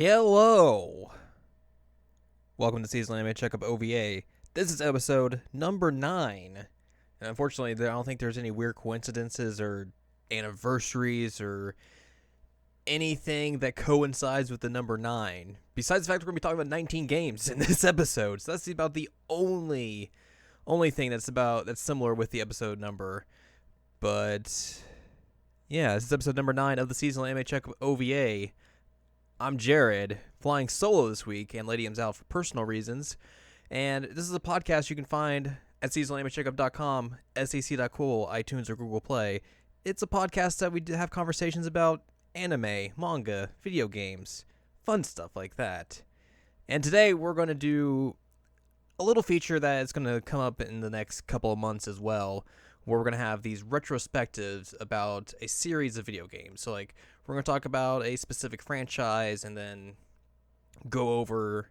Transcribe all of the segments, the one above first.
Hello! Welcome to Seasonal Anime Checkup OVA. This is episode number 9. And unfortunately, I don't think there's any weird coincidences or anniversaries or anything that coincides with the number 9. Besides the fact we're going to be talking about 19 games in this episode. So that's about the only thing that's similar with the episode number. But yeah, this is episode number 9 of the Seasonal Anime Checkup OVA. I'm Jared, flying solo this week, and Lady M's out for personal reasons. And this is a podcast you can find at seasonalanimecheckup.com, sac.cool, iTunes, or Google Play. It's a podcast that we have conversations about anime, manga, video games, fun stuff like that. And today we're going to do a little feature that is going to come up in the next couple of months as well, where we're going to have these retrospectives about a series of video games. So, like, we're going to talk about a specific franchise and then go over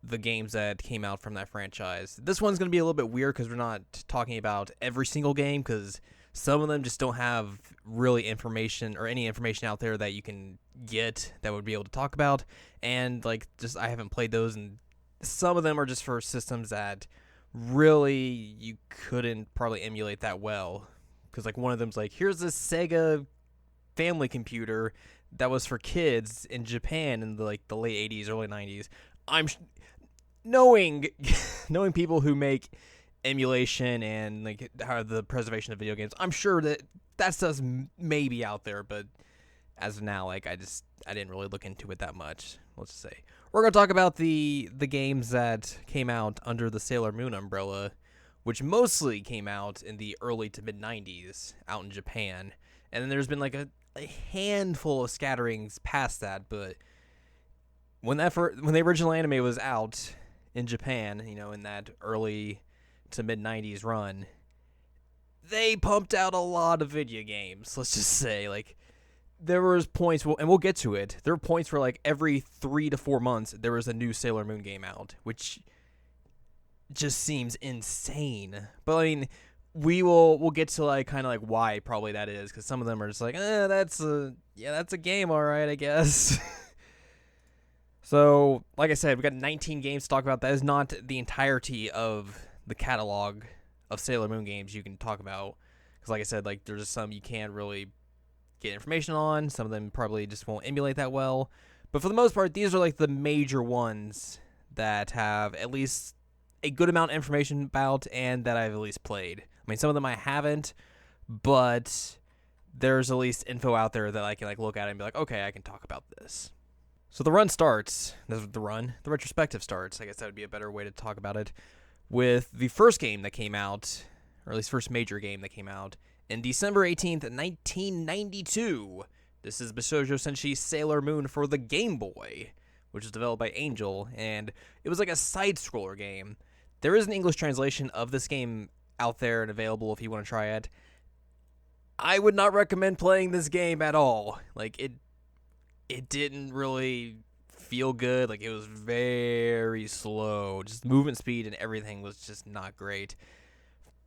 the games that came out from that franchise. This one's going to be a little bit weird because we're not talking about every single game, because some of them just don't have really information or any information out there that you can get that would be able to talk about. And, like, just I haven't played those, and some of them are just for systems that really you couldn't probably emulate that well, because like one of them's like, here's this Sega family computer that was for kids in Japan in the late 80s, early 90s. Knowing people who make emulation and like how the preservation of video games, I'm sure that stuff's maybe out there, but as of now, like I didn't really look into it that much. Let's just say we're gonna talk about the games that came out under the Sailor Moon umbrella, which mostly came out in the early to mid 90s out in Japan, and then there's been like a handful of scatterings past that. But when the original anime was out in Japan, you know, in that early to mid 90s run, they pumped out a lot of video games. Let's just say, like, there was points, and we'll get to it. There were points where, like, every 3 to 4 months, there was a new Sailor Moon game out, which just seems insane. But I mean, we'll get to like kind of like why probably that is, because some of them are just like, that's a game, all right, I guess. So, like I said, we got 19 games to talk about. That is not the entirety of the catalog of Sailor Moon games you can talk about, because like I said, like there's some you can't really get information on. Some of them probably just won't emulate that well. But for the most part, these are like the major ones that have at least a good amount of information about and that I've at least played. I mean, some of them I haven't, but there's at least info out there that I can like look at and be like, okay, I can talk about this. So the run starts, the retrospective starts, I guess that would be a better way to talk about it, with the first game that came out, or at least first major game that came out, in December 18th, 1992, this is Bishoujo Senshi Sailor Moon for the Game Boy, which was developed by Angel, and it was like a side-scroller game. There is an English translation of this game out there and available if you want to try it. I would not recommend playing this game at all. Like, it didn't really feel good. Like, it was very slow. Just movement speed and everything was just not great.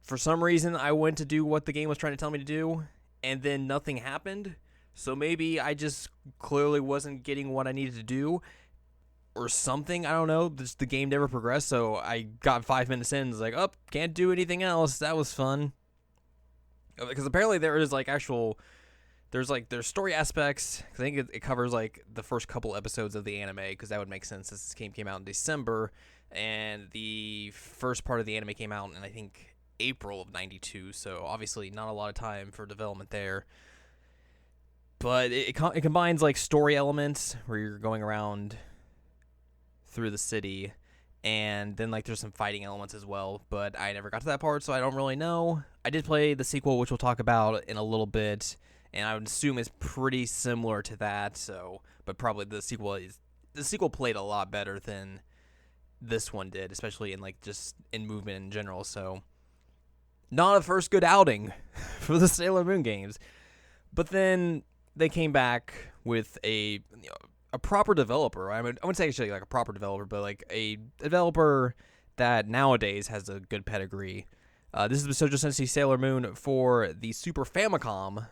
For some reason, I went to do what the game was trying to tell me to do, and then nothing happened. So maybe I just clearly wasn't getting what I needed to do, or something. I don't know. Just the game never progressed, so I got 5 minutes in and was like, oh, can't do anything else. That was fun. Because apparently there's story aspects. I think it covers like the first couple episodes of the anime, because that would make sense since this game came out in December, and the first part of the anime came out in, I think, April of 92, so obviously not a lot of time for development there. But it combines like story elements where you're going around through the city, and then like there's some fighting elements as well, but I never got to that part, so I don't really know. I did play the sequel, which we'll talk about in a little bit, and I would assume it's pretty similar to that, so, but probably the sequel played a lot better than this one did, especially in like just in movement in general. So not a first good outing for the Sailor Moon games. But then they came back with a proper developer. I wouldn't say actually like a proper developer, but like a developer that nowadays has a good pedigree. This is Bishoujo Senshi Sailor Moon for the Super Famicom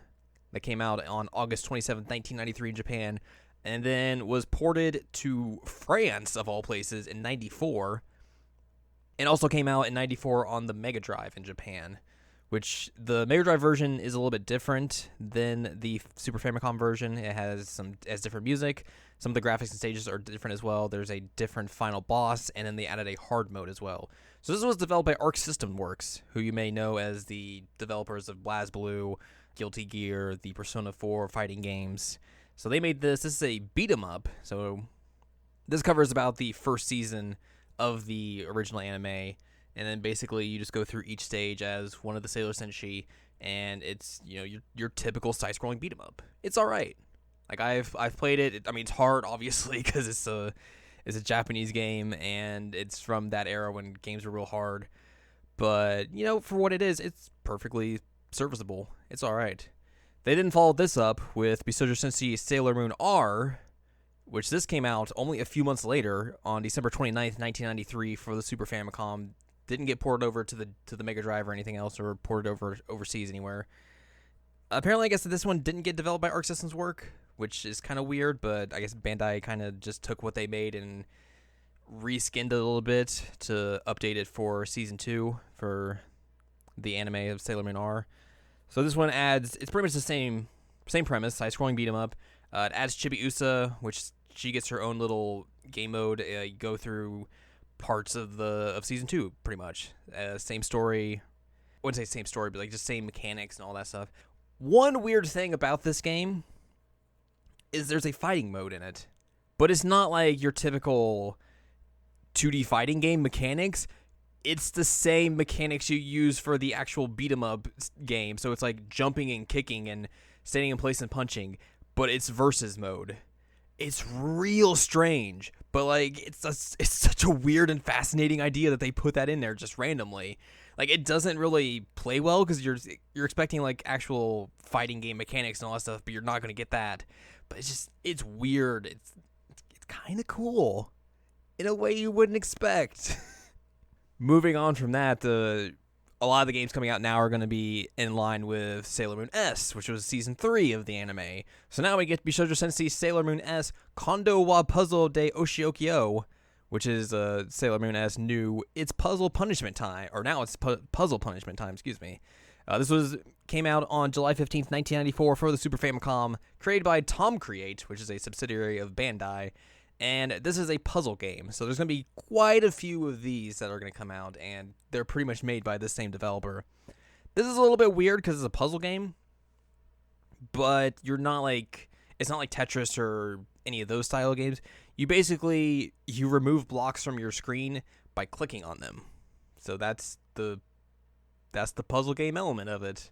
that came out on August 27th, 1993 in Japan. and then was ported to France, of all places, in 94, and also came out in 94 on the Mega Drive in Japan, which the Mega Drive version is a little bit different than the Super Famicom version. It has different music. Some of the graphics and stages are different as well. There's a different final boss, and then they added a hard mode as well. So this was developed by Arc System Works, who you may know as the developers of BlazBlue, Guilty Gear, the Persona 4 fighting games. So they made this. This is a beat 'em up. So this covers about the first season of the original anime, and then basically you just go through each stage as one of the Sailor Senshi, and it's your typical side-scrolling beat 'em up. It's all right. Like I've played it. I mean, it's hard obviously because it's a Japanese game and it's from that era when games were real hard. But for what it is, it's perfectly serviceable. It's all right. They didn't follow this up with Bisoujo Sensei Sailor Moon R, which this came out only a few months later on December 29th, 1993 for the Super Famicom. Didn't get ported over to the Mega Drive or anything else, or ported over overseas anywhere. Apparently, I guess this one didn't get developed by Arc Systems Work, which is kind of weird, but I guess Bandai kind of just took what they made and reskinned it a little bit to update it for Season 2 for the anime of Sailor Moon R. So this one it's pretty much the same premise, side-scrolling beat 'em up. It adds Chibiusa, which she gets her own little game mode. You go through parts of Season 2, pretty much. Same story. I wouldn't say same story, but like just same mechanics and all that stuff. One weird thing about this game is there's a fighting mode in it, but it's not like your typical 2D fighting game mechanics. It's the same mechanics you use for the actual beat 'em up game. So it's like jumping and kicking and standing in place and punching, but it's versus mode. It's real strange, but like it's such a weird and fascinating idea that they put that in there just randomly. Like it doesn't really play well because you're expecting like actual fighting game mechanics and all that stuff, but you're not going to get that. But it's weird. It's kind of cool in a way you wouldn't expect. Moving on from that, a lot of the games coming out now are going to be in line with Sailor Moon S, which was Season 3 of the anime. So now we get Bisoujo Sensei Sailor Moon S Kondo wa Puzzle de Oshiokyo, which is Sailor Moon S new It's Puzzle Punishment Time, or now it's Puzzle Punishment Time, excuse me. This came out on July 15th, 1994 for the Super Famicom, created by Tom Create, which is a subsidiary of Bandai. And this is a puzzle game, so there's going to be quite a few of these that are going to come out, and they're pretty much made by the same developer. This is a little bit weird because it's a puzzle game, but it's not like Tetris or any of those style games. You remove blocks from your screen by clicking on them. So that's the puzzle game element of it.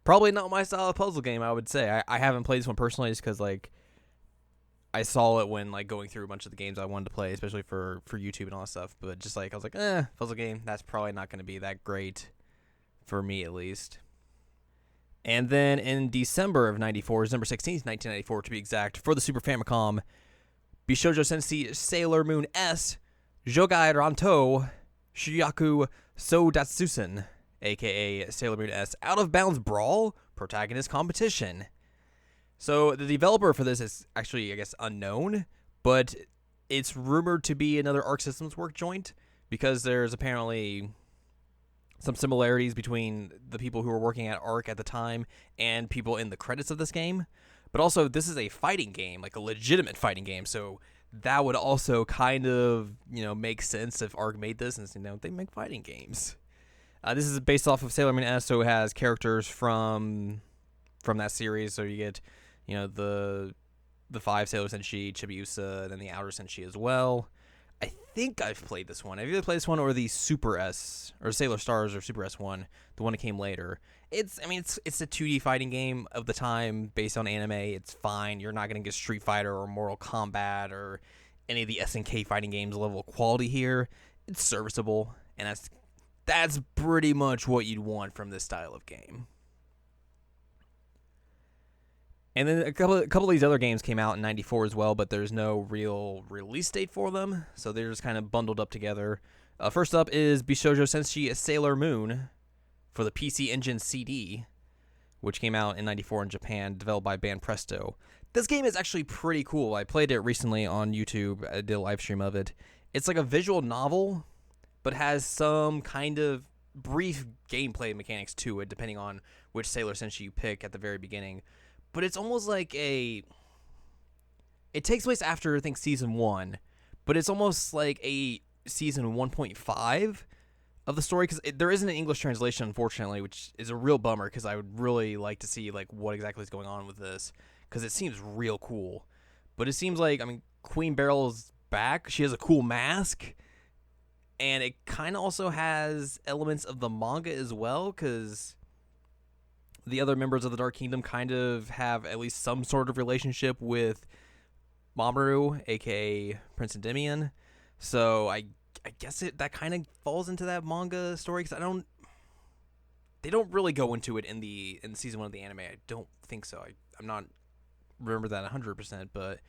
Probably not my style of puzzle game, I would say. I haven't played this one personally just because I saw it when going through a bunch of the games I wanted to play, especially for YouTube and all that stuff. But just I was like, puzzle game, that's probably not going to be that great for me at least. And then in December of 94, December 16th, 1994 to be exact, for the Super Famicom, Bisoujo Sensei Sailor Moon S Jogai Ranto Shuyaku Sodatsusen, aka Sailor Moon S Out of Bounds Brawl Protagonist Competition. So the developer for this is actually, I guess, unknown, but it's rumored to be another Arc Systems Work joint because there's apparently some similarities between the people who were working at Arc at the time and people in the credits of this game. But also, this is a fighting game, like a legitimate fighting game, so that would also kind of, make sense if Arc made this and, they make fighting games. This is based off of Sailor Moon S, so it has characters from that series, so you get the 5 Sailor Senshi, Chibiusa, and then the Outer Senshi as well. I think I've played this one. Have you ever played this one or the Super S, or Sailor Stars or Super S one, the one that came later? It's a 2D fighting game of the time based on anime. It's fine. You're not going to get Street Fighter or Mortal Kombat or any of the SNK fighting games level of quality here. It's serviceable, and that's pretty much what you'd want from this style of game. And then a couple of these other games came out in 94 as well, but there's no real release date for them, so they're just kind of bundled up together. First up is Bisoujo Sensei Sailor Moon for the PC Engine CD, which came out in 94 in Japan, developed by Banpresto. This game is actually pretty cool. I played it recently on YouTube. I did a live stream of it. It's like a visual novel, but has some kind of brief gameplay mechanics to it, depending on which Sailor Senshi you pick at the very beginning. But it's almost like it takes place after, I think, Season 1, but it's almost like a Season 1.5 of the story, because there isn't an English translation, unfortunately, which is a real bummer, because I would really like to see like what exactly is going on with this, because it seems real cool. But it seems like, I mean, Queen Beryl's back. She has a cool mask, and it kind of also has elements of the manga as well, because the other members of the Dark Kingdom kind of have at least some sort of relationship with Mamoru, aka Prince Endymion. So I guess that kind of falls into that manga story, because they don't really go into it in season 1 of the anime. I don't think so. I'm not remember that 100%, but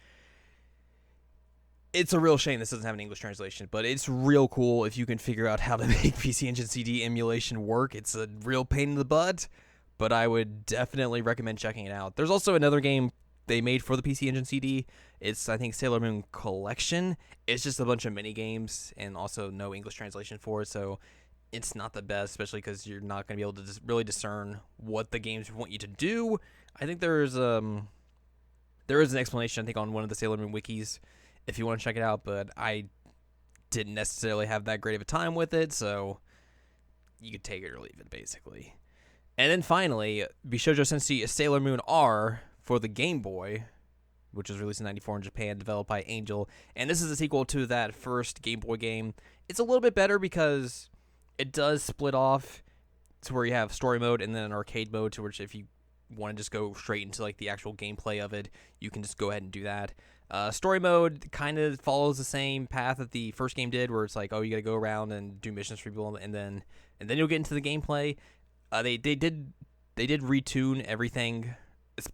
it's a real shame this doesn't have an English translation. But it's real cool if you can figure out how to make PC Engine CD emulation work. It's a real pain in the butt, but I would definitely recommend checking it out. There's also another game they made for the PC Engine CD. It's, I think, Sailor Moon Collection. It's just a bunch of mini games and also no English translation for it, so it's not the best, especially because you're not going to be able to really discern what the games want you to do. I think there is an explanation, I think, on one of the Sailor Moon wikis if you want to check it out, but I didn't necessarily have that great of a time with it, so you could take it or leave it, basically. And then finally, Bishoujo Senshi Sailor Moon R for the Game Boy, which was released in '94 in Japan, developed by Angel. And this is a sequel to that first Game Boy game. It's a little bit better because it does split off to where you have story mode and then an arcade mode, to which if you want to just go straight into like the actual gameplay of it, you can just go ahead and do that. Story mode kind of follows the same path that the first game did, where it's like, oh, you got to go around and do missions for people, and then you'll get into the gameplay. They did retune everything. It's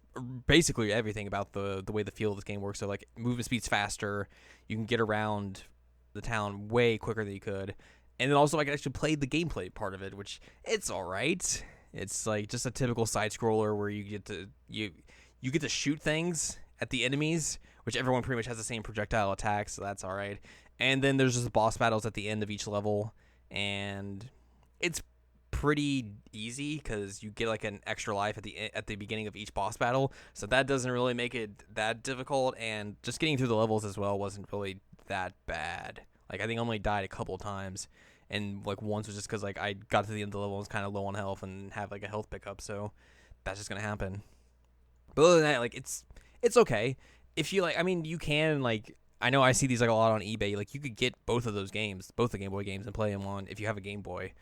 basically everything about the way the feel of this game works. So like movement speed's faster, you can get around the town way quicker than you could, and then also I can actually play the gameplay part of it, which it's all right. It's like just a typical side scroller where you get to shoot things at the enemies, which everyone pretty much has the same projectile attack, so that's all right. And then there's just boss battles at the end of each level, and it's pretty easy because you get like an extra life at the beginning of each boss battle, so that doesn't really make it that difficult. And just getting through the levels as well wasn't really that bad. Like I think I only died a couple times, and like once was just because like I got to the end of the level and was kind of low on health and have like a health pickup, so that's just gonna happen. But other than that, like it's okay. If you like, I mean, you can like, I know I see these like a lot on eBay. Like you could get both of those games, both the Game Boy games, and play them on, if you have a Game Boy,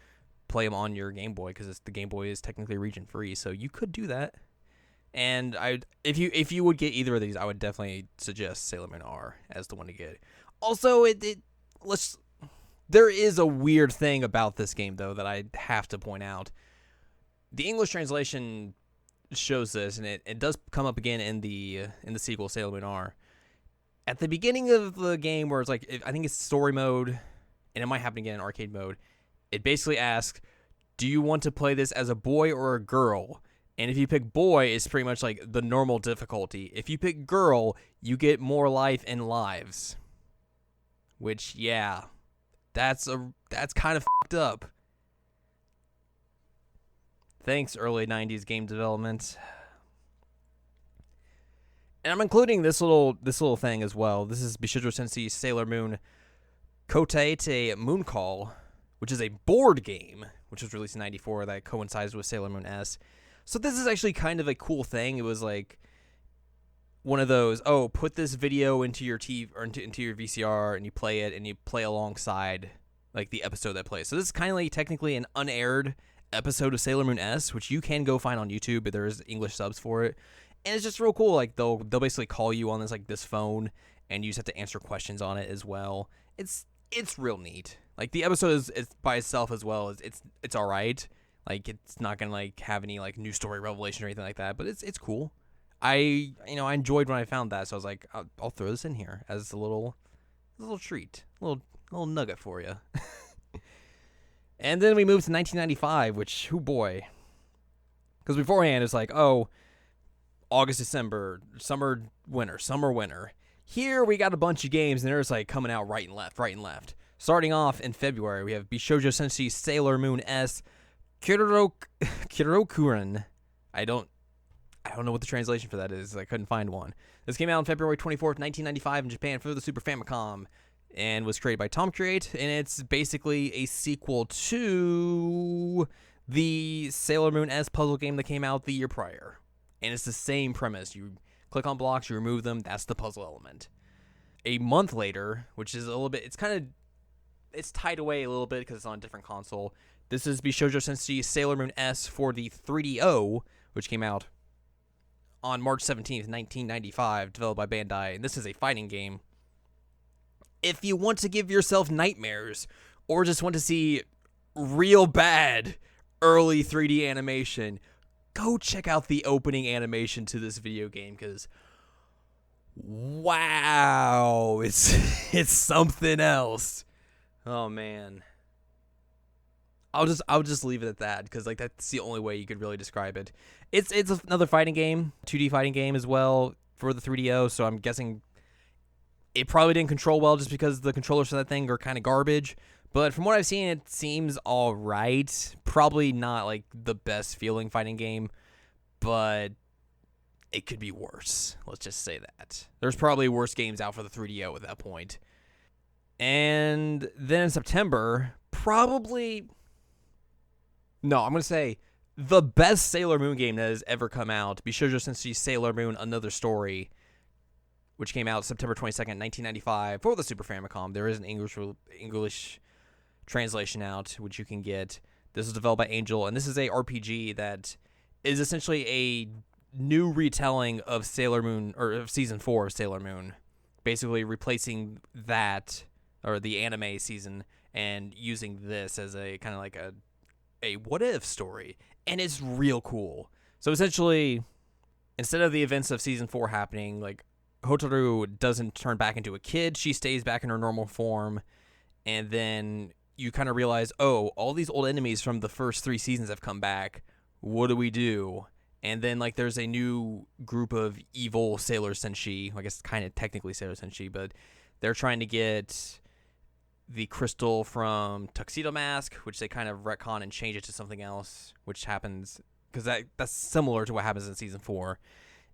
play them on your Game Boy, because the Game Boy is technically region free, so you could do that. And if you would get either of these, I would definitely suggest Sailor Moon R as the one to get. Also, there is a weird thing about this game though that I have to point out. The English translation shows this, and it does come up again in the sequel Sailor Moon R. At the beginning of the game, where it's like, I think it's story mode, and it might happen again in arcade mode, it basically asks, do you want to play this as a boy or a girl? And if you pick boy, it's pretty much like the normal difficulty. If you pick girl, you get more life and lives. Which, yeah, that's kind of fucked up. Thanks, early 90s game development. And I'm including this little thing as well. This is Bishoujo Senshi Sailor Moon Kotaete Moon Call, which is a board game, which was released in '94 that coincides with Sailor Moon S. So this is actually kind of a cool thing. It was like one of those, oh, put this video into your TV or into your VCR, and you play it, and you play alongside like the episode that plays. So this is kind of like technically an unaired episode of Sailor Moon S, which you can go find on YouTube, but there is English subs for it. And it's just real cool. Like they'll basically call you on this phone, and you just have to answer questions on it as well. It's real neat. Like the episode is by itself as well. It's all right. Like it's not gonna like have any like new story revelation or anything like that, but it's cool. I enjoyed when I found that, so I was like, I'll throw this in here as a little treat, a little nugget for you. And then we moved to 1995, which, oh boy, because beforehand it's like, oh, August, December, summer, winter, summer, winter. Here we got a bunch of games, and they're just like coming out right and left, right and left. Starting off in February, we have Bishoujo Senshi Sailor Moon S Kirokuren. I don't know what the translation for that is. I couldn't find one. This came out on February 24th, 1995 in Japan for the Super Famicom and was created by Tom Create, and it's basically a sequel to the Sailor Moon S puzzle game that came out the year prior. And it's the same premise. You click on blocks, you remove them, that's the puzzle element. A month later, which is a little bit, it's tied away a little bit because it's on a different console. This is Bishoujo Senshi Sailor Moon S for the 3DO, which came out on March 17th, 1995, developed by Bandai. And this is a fighting game. If you want to give yourself nightmares or just want to see real bad early 3D animation, go check out the opening animation to this video game, because wow, it's something else. Oh man. I'll just leave it at that, because like that's the only way you could really describe it. It's another fighting game, 2D fighting game as well for the 3DO, so I'm guessing it probably didn't control well just because the controllers for that thing are kind of garbage. But from what I've seen, it seems all right. Probably not like the best feeling fighting game, but it could be worse. Let's just say that. There's probably worse games out for the 3DO at that point. And then in September, probably... No, I'm going to say the best Sailor Moon game that has ever come out, Bishoujo Senshi Sailor Moon Another Story, which came out September 22nd, 1995 for the Super Famicom. There is an English translation out, which you can get. This is developed by Angel, and this is a RPG that is essentially a new retelling of Sailor Moon, or of Season 4 of Sailor Moon, basically replacing that, or the anime season, and using this as a kind of like a what-if story, and it's real cool. So essentially, instead of the events of Season 4 happening, like, Hotaru doesn't turn back into a kid, she stays back in her normal form, and then you kind of realize, oh, all these old enemies from the first 3 seasons have come back. What do we do? And then, like, there's a new group of evil Sailor Senshi, I guess kind of technically Sailor Senshi, but they're trying to get the crystal from Tuxedo Mask, which they kind of retcon and change it to something else, which happens, because that's similar to what happens in Season 4.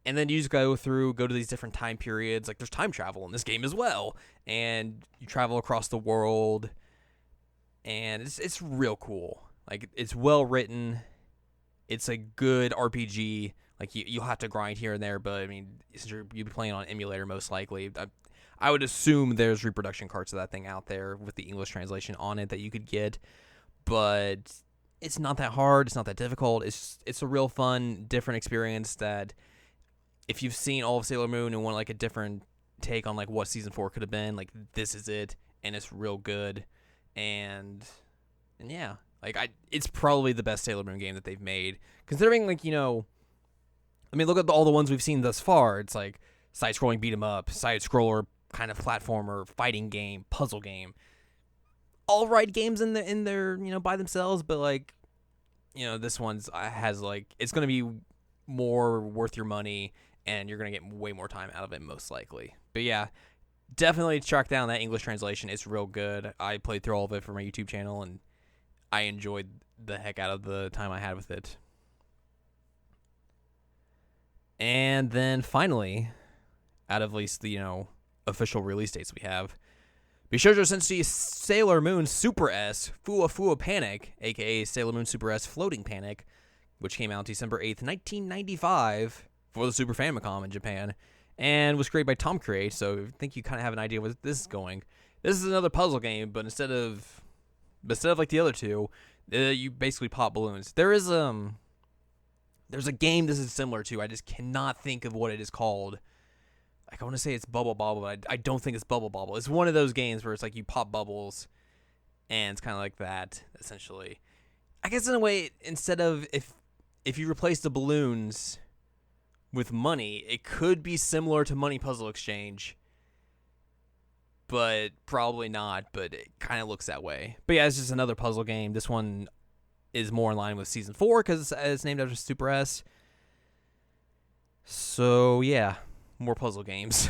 And then you just go to these different time periods. Like, there's time travel in this game as well. And you travel across the world. And it's real cool. Like, it's well written. It's a good RPG. Like, you'll have to grind here and there. But, I mean, since you'll be playing on emulator most likely, I would assume there's reproduction carts of that thing out there with the English translation on it that you could get. But it's not that hard. It's not that difficult. It's a real fun, different experience that... If you've seen all of Sailor Moon and want like a different take on like what Season 4 could have been, like this is it, and it's real good, and yeah, like it's probably the best Sailor Moon game that they've made, considering like, you know, I mean, look at all the ones we've seen thus far. It's like side-scrolling beat 'em up, side-scroller kind of platformer, fighting game, puzzle game, all right games in their you know, by themselves, but like, you know, this one's has like, it's gonna be more worth your money, and you're going to get way more time out of it, most likely. But yeah, definitely track down that English translation. It's real good. I played through all of it for my YouTube channel, and I enjoyed the heck out of the time I had with it. And then finally, out of at least the, you know, official release dates we have, Bishoujo Senshi Sailor Moon Super S Fua Fua Panic, aka Sailor Moon Super S Floating Panic, which came out December 8th, 1995 for the Super Famicom in Japan, and was created by Tom Create, so I think you kind of have an idea where this is going. This is another puzzle game, but instead of like the other two, you basically pop balloons. There's a game this is similar to, I just cannot think of what it is called. Like, I want to say it's Bubble Bobble, but I don't think it's Bubble Bobble. It's one of those games where it's like you pop bubbles, and it's kind of like that, essentially. I guess in a way, instead of if you replace the balloons with money, it could be similar to Money Puzzle Exchange, but probably not, but it kind of looks that way. But yeah, it's just another puzzle game. This one is more in line with Season 4 because it's named after Super S. So yeah, more puzzle games.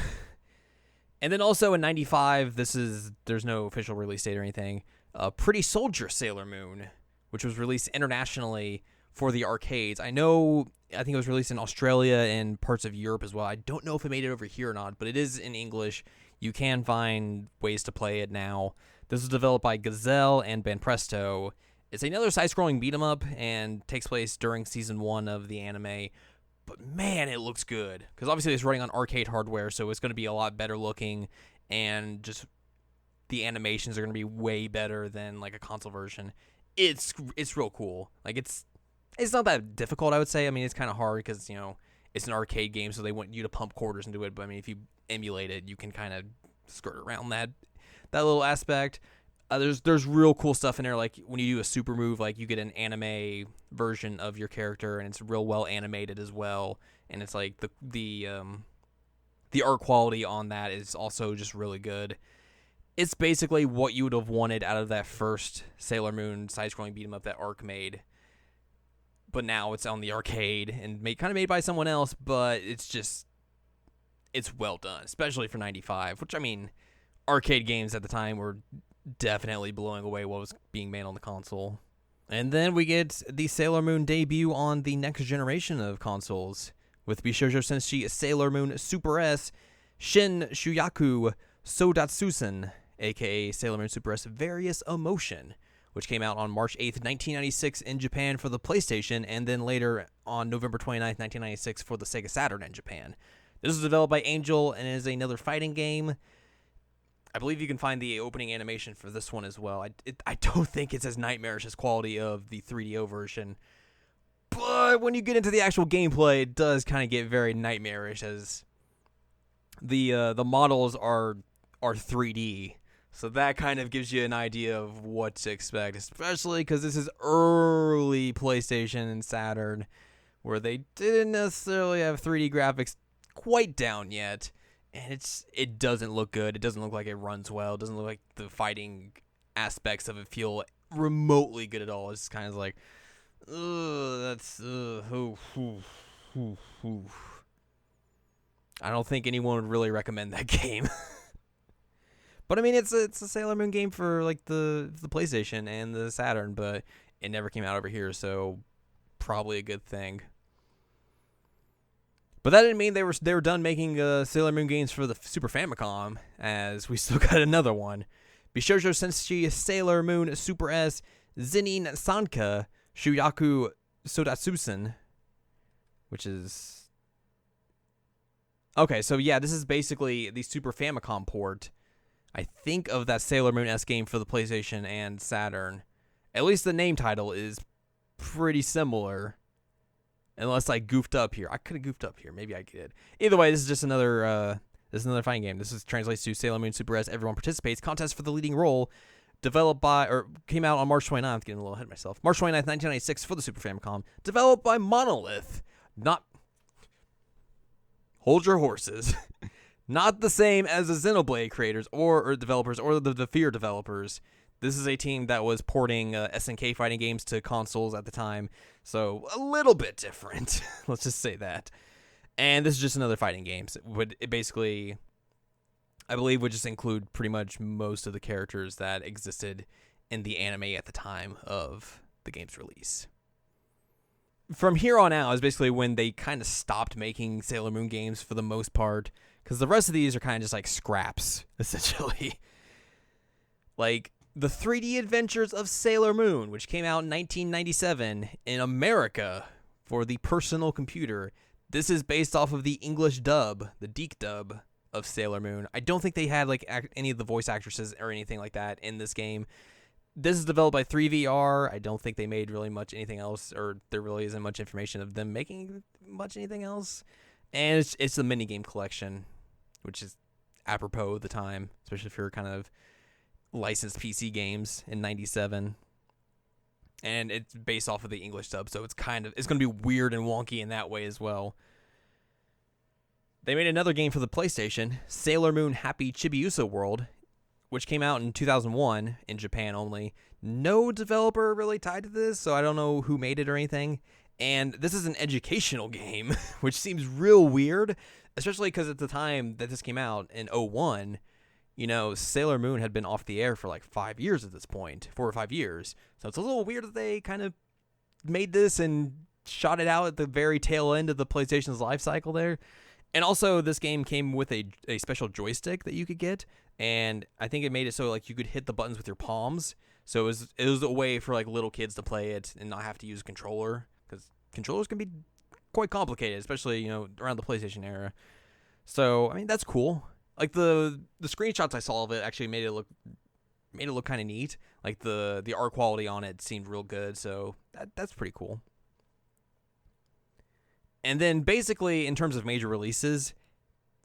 And then also in '95, there's no official release date or anything. Pretty Soldier Sailor Moon, which was released internationally for the arcades. I think it was released in Australia and parts of Europe as well. I don't know if it made it over here or not, but it is in English. You can find ways to play it now. This was developed by Gazelle and Banpresto. It's another side-scrolling beat 'em up and takes place during season 1 of the anime. But man, it looks good. Because obviously it's running on arcade hardware, so it's going to be a lot better looking, and just the animations are going to be way better than like a console version. It's real cool. Like it's not that difficult, I would say. I mean, it's kind of hard because it's an arcade game, so they want you to pump quarters into it. But I mean, if you emulate it, you can kind of skirt around that little aspect. There's real cool stuff in there, like when you do a super move, like you get an anime version of your character, and it's real well animated as well. And it's like the art quality on that is also just really good. It's basically what you would have wanted out of that first Sailor Moon side-scrolling beat 'em up that Arc made, but now it's on the arcade and kind of made by someone else. But it's well done, especially for '95. Which I mean, arcade games at the time were definitely blowing away what was being made on the console. And then we get the Sailor Moon debut on the next generation of consoles with Bishoujo Senshi Sailor Moon Super S Shin Shuyaku Sodatsusen, aka Sailor Moon Super S Various Emotion, which came out on March 8th, 1996 in Japan for the PlayStation, and then later on November 29th, 1996 for the Sega Saturn in Japan. This was developed by Angel and is another fighting game. I believe you can find the opening animation for this one as well. I don't think it's as nightmarish as quality of the 3DO version, but when you get into the actual gameplay, it does kind of get very nightmarish, as the models are 3D, so that kind of gives you an idea of what to expect, especially because this is early PlayStation and Saturn, where they didn't necessarily have 3D graphics quite down yet. And it doesn't look good. It doesn't look like it runs well. It doesn't look like the fighting aspects of it feel remotely good at all. It's kind of like, I don't think anyone would really recommend that game. But I mean, it's a Sailor Moon game for like the PlayStation and the Saturn, but it never came out over here, so probably a good thing. But that didn't mean they were done making Sailor Moon games for the Super Famicom, as we still got another one. Bishoujo Senshi Sailor Moon Super S Zenin Sanka Shuyaku Sodatsusen, which is... Okay, so yeah, this is basically the Super Famicom port, I think, of that Sailor Moon S game for the PlayStation and Saturn. At least the name title is pretty similar. Unless I goofed up here. I could have goofed up here. Maybe I did. Either way, this is just another fighting game. This translates to Sailor Moon Super S Everyone Participates. Contest for the leading role. Came out on March 29th. I'm getting a little ahead of myself. March 29th, 1996 for the Super Famicom. Developed by Monolith. Hold your horses. Not the same as the Xenoblade creators or developers or the Fear developers. This is a team that was porting SNK fighting games to consoles at the time, so a little bit different. Let's just say that. And this is just another fighting game. It basically, I believe, would just include pretty much most of the characters that existed in the anime at the time of the game's release. From here on out is basically when they kind of stopped making Sailor Moon games for the most part, because the rest of these are kind of just like scraps, essentially. Like the 3D Adventures of Sailor Moon, which came out in 1997 in America for the personal computer. This is based off of the English dub, the Deke dub of Sailor Moon. I don't think they had like any of the voice actresses or anything like that in this game. This is developed by 3VR. I don't think they made really much anything else, or there really isn't much information of them making much anything else. And it's a minigame collection, which is apropos of the time, especially if you're kind of licensed PC games in 97. And it's based off of the English dub, so it's going to be weird and wonky in that way as well. They made another game for the PlayStation, Sailor Moon Happy Chibiusa World, which came out in 2001 in Japan only. No developer really tied to this, so I don't know who made it or anything. And this is an educational game, which seems real weird, especially because at the time that this came out in '01, Sailor Moon had been off the air for like 5 years at this point, 4 or 5 years. So it's a little weird that they kind of made this and shot it out at the very tail end of the PlayStation's life cycle there. And also, this game came with a special joystick that you could get, and I think it made it so like you could hit the buttons with your palms. So it was a way for like little kids to play it and not have to use a controller, because controllers can be quite complicated, especially around the PlayStation era. So I mean, that's cool. Like the screenshots I saw of it actually made it look kind of neat. Like the art quality on it seemed real good, so that's pretty cool. And then basically, in terms of major releases,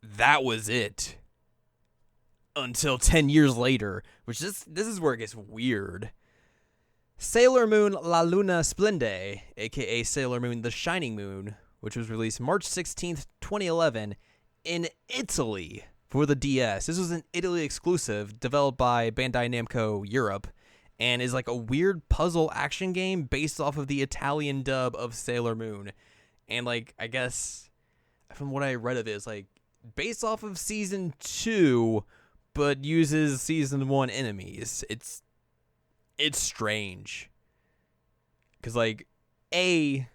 that was it. Until 10 years later, which this is where it gets weird. Sailor Moon La Luna Splende, aka Sailor Moon The Shining Moon, which was released March 16th, 2011, in Italy for the DS. This was an Italy exclusive developed by Bandai Namco Europe, and is like a weird puzzle action game based off of the Italian dub of Sailor Moon. And like, I guess from what I read of it, it's like based off of season 2, but uses season 1 enemies. It's strange. Because like, you're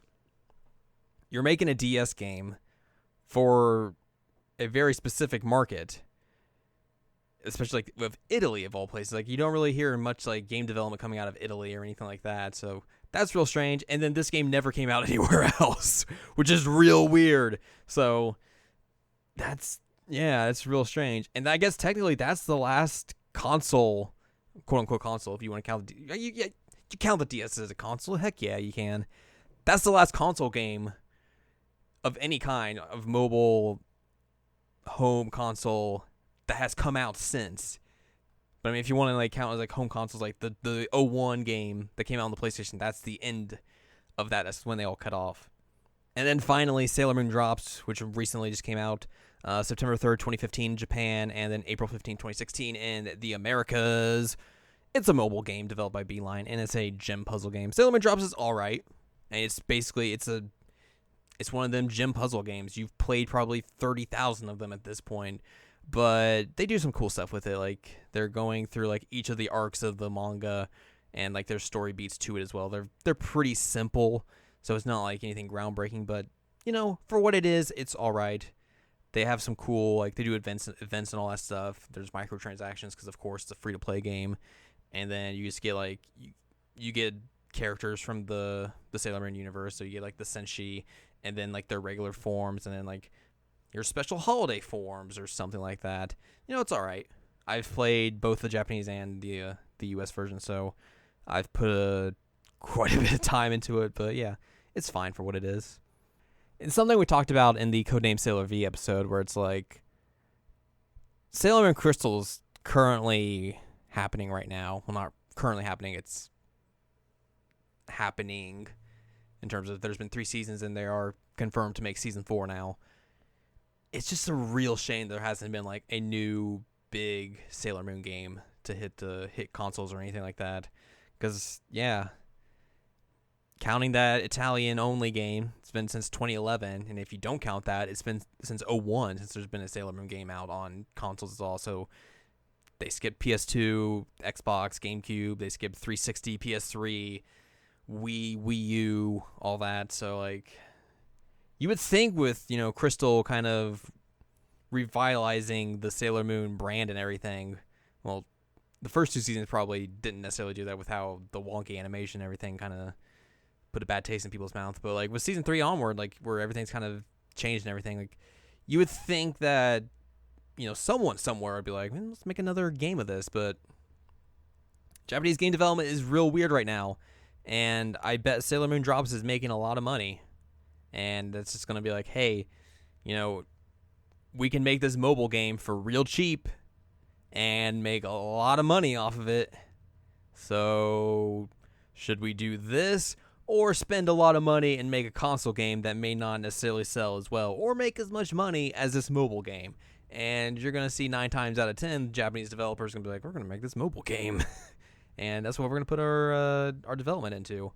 making a DS game for a very specific market, especially like with Italy of all places. Like, you don't really hear much like game development coming out of Italy or anything like that. So that's real strange. And then this game never came out anywhere else, which is real weird. So that's real strange. And I guess technically that's the last console, quote unquote console, if you want to count you count the DS as a console. Heck yeah, you can. That's the last console game of any kind of mobile home console that has come out since. But I mean, if you want to like count as like home consoles, like the '01 game that came out on the PlayStation, that's the end of that. That's when they all cut off. And then finally, Sailor Moon drops, which recently just came out September 3rd, 2015 in Japan, and then April 15th, 2016 in the Americas. It's a mobile game developed by Beeline, and it's a gem puzzle game. Sailor Moon drops is all right, and it's basically it's one of them gem puzzle games. You've played probably 30,000 of them at this point. But they do some cool stuff with it. Like, they're going through like each of the arcs of the manga, and like there's story beats to it as well. They're pretty simple, so it's not like anything groundbreaking. But for what it is, it's all right. They have some cool, like, they do events and all that stuff. There's microtransactions because of course it's a free to play game, and then you just get like you get characters from the Sailor Moon universe. So you get like the Senshi, and then like their regular forms, and then like your special holiday forms or something like that. It's all right. I've played both the Japanese and the US version, so I've put quite a bit of time into it. But yeah, it's fine for what it is. It's something we talked about in the Codename Sailor V episode, where it's like Sailor Moon Crystal's currently happening right now. Well, not currently happening. It's happening in terms of there's been 3 seasons, and they are confirmed to make season 4 now. It's just a real shame there hasn't been like a new big Sailor Moon game to hit consoles or anything like that. Because counting that Italian only game, it's been since 2011, and if you don't count that, it's been since '01 since there's been a Sailor Moon game out on consoles as well. So they skipped PS2, Xbox, GameCube, they skipped 360, PS3, Wii U, all that. So like, you would think with, Crystal kind of revitalizing the Sailor Moon brand and everything, well, the first 2 seasons probably didn't necessarily do that with how the wonky animation and everything kind of put a bad taste in people's mouth. But like with season 3 onward, like where everything's kind of changed and everything, like you would think that, someone somewhere would be like, let's make another game of this. But Japanese game development is real weird right now. And I bet Sailor Moon Drops is making a lot of money. And it's just going to be like, hey, we can make this mobile game for real cheap and make a lot of money off of it. So should we do this or spend a lot of money and make a console game that may not necessarily sell as well or make as much money as this mobile game? And you're going to see 9 times out of 10, Japanese developers are going to be like, we're going to make this mobile game. And that's what we're going to put our development into.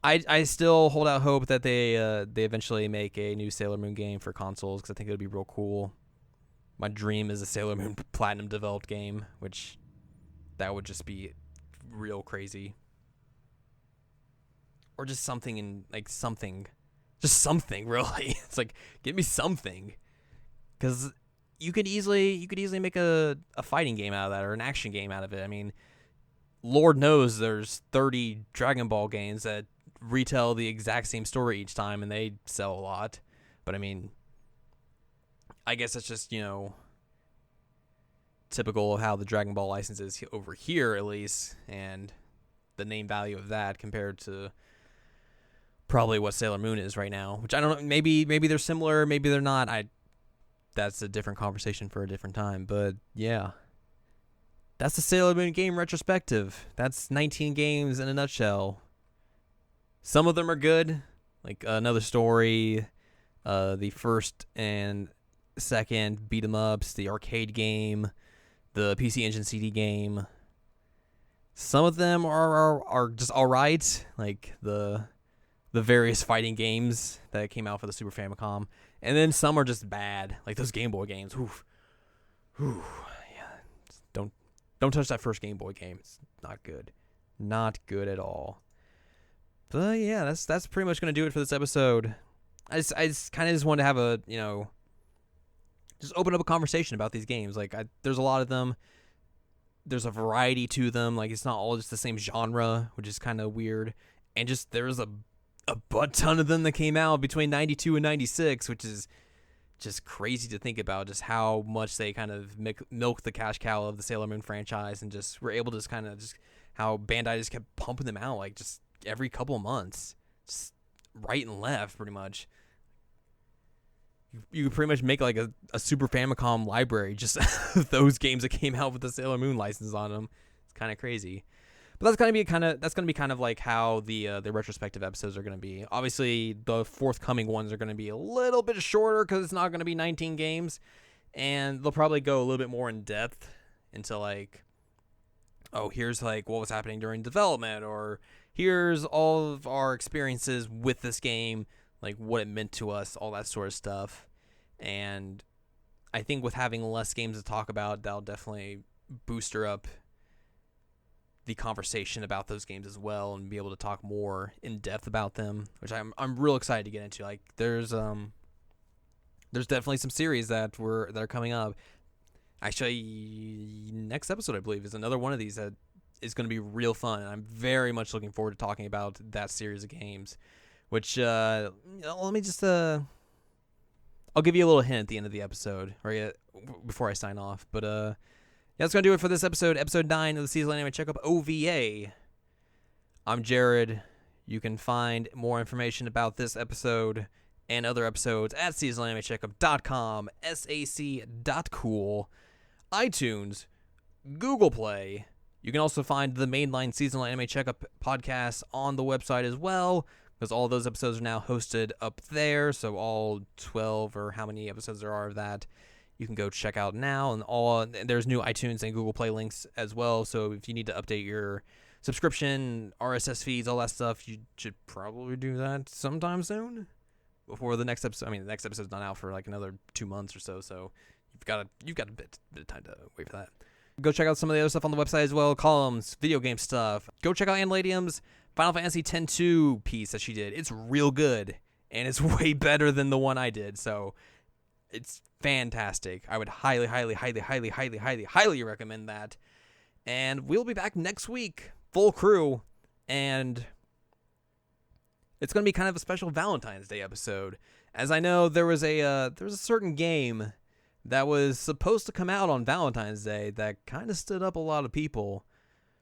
I still hold out hope that they eventually make a new Sailor Moon game for consoles, because I think it would be real cool. My dream is a Sailor Moon Platinum developed game, which that would just be real crazy. Or just something just something really. It's like, give me something, because you could easily make a fighting game out of that, or an action game out of it. I mean, Lord knows there's 30 Dragon Ball games that retell the exact same story each time, and they sell a lot. But I mean, I guess it's just, typical of how the Dragon Ball license is over here, at least, and the name value of that compared to probably what Sailor Moon is right now, which I don't know. Maybe they're similar, maybe they're not. That's a different conversation for a different time. But yeah, that's the Sailor Moon game retrospective. That's 19 games in a nutshell. Some of them are good, like Another Story, the first and second beat 'em ups, the arcade game, the PC Engine CD game. Some of them are just all right, like the various fighting games that came out for the Super Famicom, and then some are just bad, like those Game Boy games. Oof, yeah. Don't touch that first Game Boy game. It's not good at all. But yeah, that's pretty much gonna do it for this episode. I just kind of wanted to have a just open up a conversation about these games. Like, there's a lot of them. There's a variety to them. Like, it's not all just the same genre, which is kind of weird. And just there's a butt ton of them that came out between 92 and 96, which is just crazy to think about, just how much they kind of milked the cash cow of the Sailor Moon franchise, and just were able to just kind of just how Bandai just kept pumping them out, like, just every couple of months, just right and left, pretty much. You could pretty much make like a Super Famicom library just those games that came out with the Sailor Moon license on them. It's kind of crazy. But that's gonna be kind of like how the retrospective episodes are gonna be. Obviously, the forthcoming ones are gonna be a little bit shorter because it's not gonna be 19 games, and they'll probably go a little bit more in depth into like, oh, here's like what was happening during development, or here's all of our experiences with this game, like what it meant to us, all that sort of stuff. And I think with having less games to talk about, that'll definitely booster up the conversation about those games as well, and be able to talk more in depth about them, which I'm real excited to get into. Like, there's definitely some series that are coming up. Actually, next episode, I believe, is another one of these that is going to be real fun, and I'm very much looking forward to talking about that series of games. Which let me just I'll give you a little hint at the end of the episode, or before I sign off. But yeah, that's gonna do it for this episode 9 of the Seasonal Anime Checkup OVA. I'm Jared. You can find more information about this episode and other episodes at seasonalanimecheckup.com, sac.cool, iTunes, Google Play. You can also find the mainline Seasonal Anime Checkup podcast on the website as well, because all those episodes are now hosted up there. So all 12 or how many episodes there are of that, you can go check out now. And there's new iTunes and Google Play links as well. So if you need to update your subscription, RSS feeds, all that stuff, you should probably do that sometime soon before the next episode. I mean, the next episode's not out for like another 2 months or so. So you've got a bit of time to wait for that. Go check out some of the other stuff on the website as well. Columns, video game stuff. Go check out Ann Ladium's Final Fantasy X-2 piece that she did. It's real good, and it's way better than the one I did, so it's fantastic. I would highly recommend that. And we'll be back next week, full crew, and it's going to be kind of a special Valentine's Day episode. As I know, there was a certain game that was supposed to come out on Valentine's Day that kind of stood up a lot of people.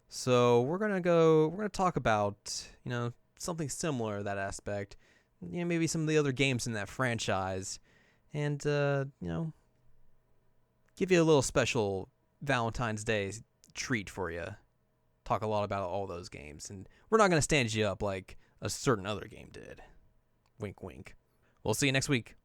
So we're going to talk about, something similar to that aspect. Maybe some of the other games in that franchise. And, give you a little special Valentine's Day treat for you. Talk a lot about all those games. And we're not going to stand you up like a certain other game did. Wink, wink. We'll see you next week.